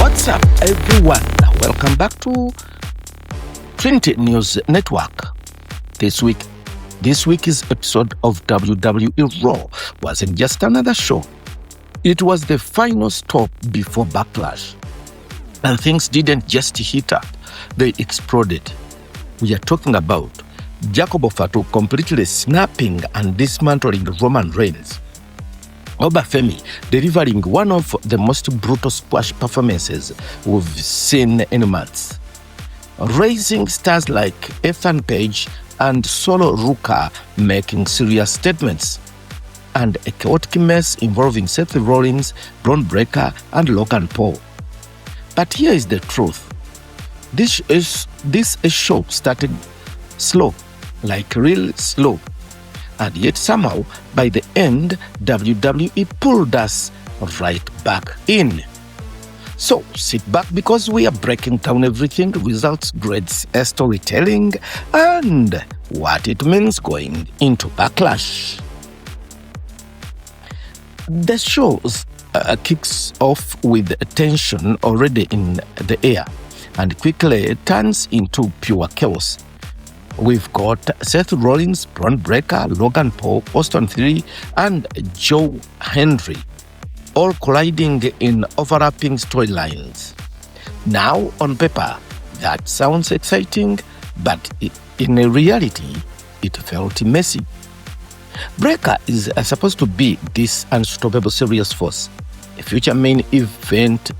What's up, everyone? Welcome back to Trinity News Network. This week's episode of WWE Raw wasn't just another show. It was the final stop before Backlash. And things didn't just heat up, they exploded. We are talking about Oba Fatu completely snapping and dismantling Roman Reigns. Oba Femi delivering one of the most brutal squash performances we've seen in months. Raising stars like Ethan Page and Solo Ruca making serious statements. And a chaotic mess involving Seth Rollins, Bron and Logan Paul. But here is the truth. This show started slow, like real slow. And yet somehow, by the end, WWE pulled us right back in. So sit back because we are breaking down everything, results, grades, storytelling, and what it means going into Backlash. The show kicks off with tension already in the air and quickly turns into pure chaos. We've got Seth Rollins, Bron Logan Paul, Austin Theory, and Joe Hendry, all colliding in overlapping storylines. Now, on paper, that sounds exciting, but in reality, it felt messy. Breaker is supposed to be this unstoppable serious force, a future main event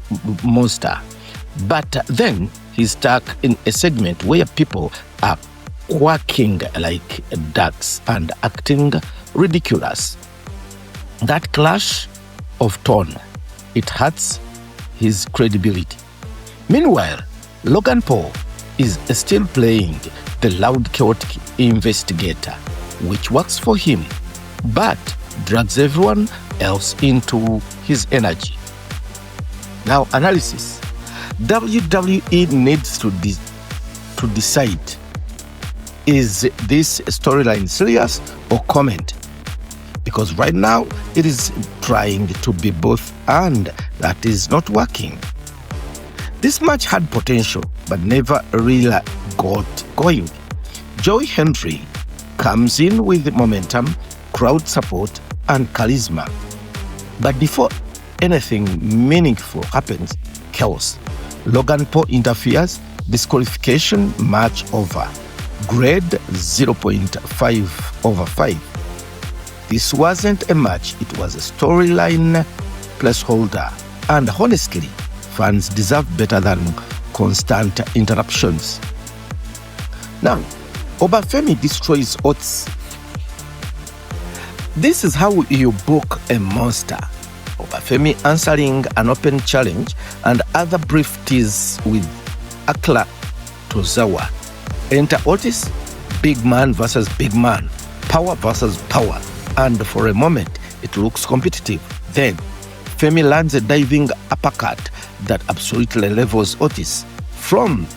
monster. But then he's stuck in a segment where people are quacking like ducks and acting ridiculous. That clash of tone, it hurts his credibility. Meanwhile, Logan Paul is still playing the loud, chaotic investigator, which works for him, but drags everyone else into his energy. Now, analysis. WWE needs to decide, is this storyline serious or comment? Because right now, it is trying to be both, and that is not working. This match had potential, but never really got going. Joe Hendry comes in with momentum, crowd support, and charisma. But before anything meaningful happens, chaos. Logan Paul interferes, disqualification, match over. Grade 0.5 over 5. This wasn't a match, it was a storyline placeholder. And honestly, fans deserve better than constant interruptions. Now, Oba Femi destroys Otis. This is how you book a monster. Oba Femi answering an open challenge and other brief tease with Akla Tozawa. Enter Otis, big man versus big man, power versus power. And for a moment, it looks competitive. Then, Femi lands a diving uppercut that absolutely levels Otis. From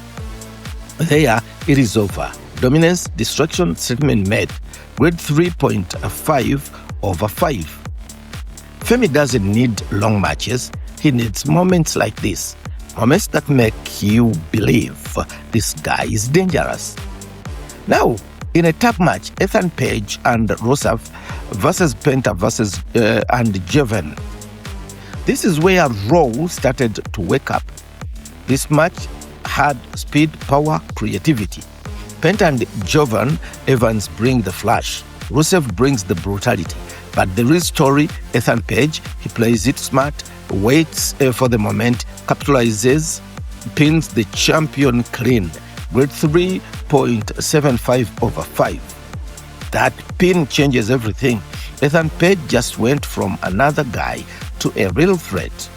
there, it is over. Dominance, destruction, statement made. Grade 3.5 over 5. Femi doesn't need long matches. He needs moments like this. Moments that make you believe this guy is dangerous. Now, in a tag match, Ethan Page and Ruca versus Penta versus and Joven. This is where Raw started to wake up. This match had speed, power, creativity. Penta and Joven Evans bring the flash. Rusev brings the brutality. But the real story, Ethan Page, he plays it smart, waits for the moment, capitalizes, pins the champion clean. Grade 3.75 over 5. That pin changes everything. Ethan Page just went from another guy to a real threat.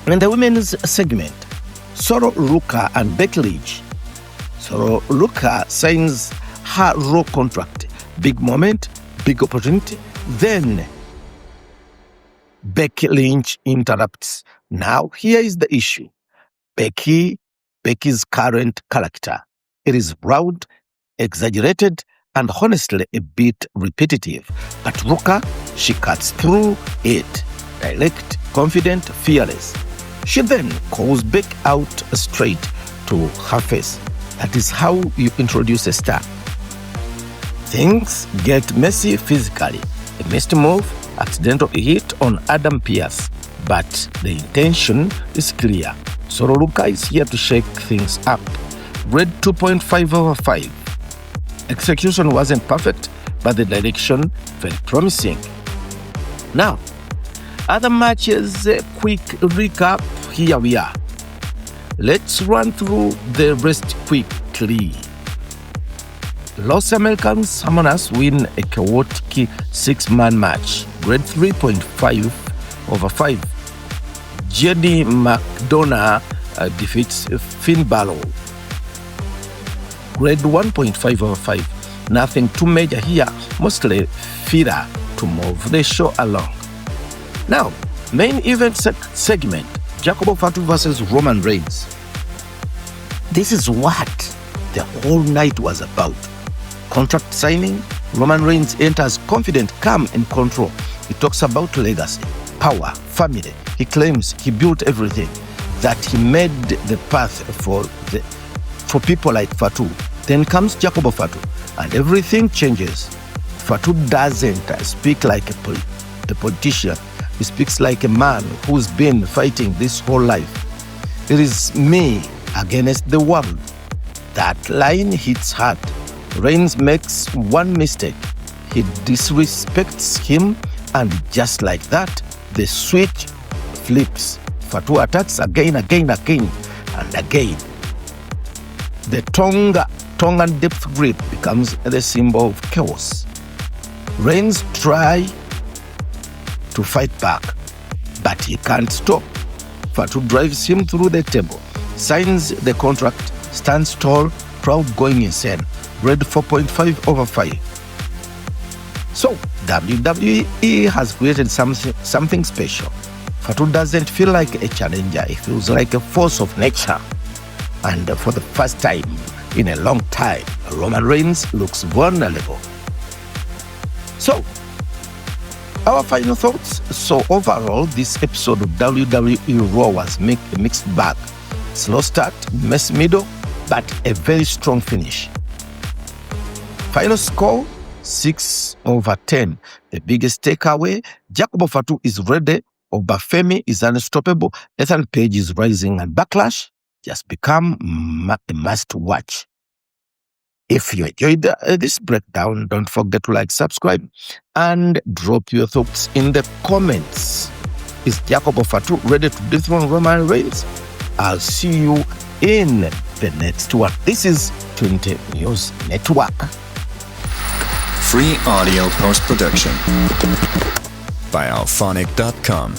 In the women's segment, Solo Ruca and Becky Lynch. Solo Ruca signs her Raw contract. Big moment, big opportunity. Then Becky Lynch interrupts. Now here is the issue. Becky's current character. It is loud, exaggerated, and honestly a bit repetitive. But Ruca, she cuts through it. Direct, confident, fearless. She then calls Becky out straight to her face. That is how you introduce a star. Things get messy physically. A missed move, accidental hit on Adam Pearce, but the intention is clear. So Ruca is here to shake things up. Grade 2.5/5. Execution wasn't perfect, but the direction felt promising. Now, other matches, quick recap, here we are. Let's run through the rest quickly. Los American Summoners win a chaotic 6-man match, grade 3.5/5. JD McDonough defeats Finn Balor, grade 1.5/5. Nothing too major here, mostly filler to move the show along. Now, main event segment, Oba Fatu versus Roman Reigns. This is what the whole night was about. Contract signing, Roman Reigns enters confident, calm, and control. He talks about legacy, power, family. He claims he built everything, that he made the path for people like Fatu. Then comes Oba Fatu, and everything changes. Fatu doesn't speak like a politician. He speaks like a man who's been fighting this whole life. It is me against the world. That line hits hard. Reigns makes one mistake. He disrespects him, and just like that, the switch flips. Fatu attacks again, and again. The Tongan Death Grip becomes the symbol of chaos. Reigns tries to fight back, but he can't stop. Fatu drives him through the table, signs the contract, stands tall, proud, going insane. Grade 4.5/5. So, WWE has created something special. Fatu doesn't feel like a challenger, he feels like a force of nature. And for the first time in a long time, Roman Reigns looks vulnerable. So, our final thoughts. So overall, this episode of WWE Raw was a mixed bag. Slow start, messy middle, but a very strong finish. Final score, 6/10. The biggest takeaway, Oba Fatu is ready, Oba Femi is unstoppable, Ethan Page is rising, and Backlash just become a must-watch. If you enjoyed this breakdown, don't forget to like, subscribe, and drop your thoughts in the comments. Is Oba Fatu ready to dethrone Roman Reigns? I'll see you in the next one. This is 20 News Network. Free audio post-production by alphonic.com.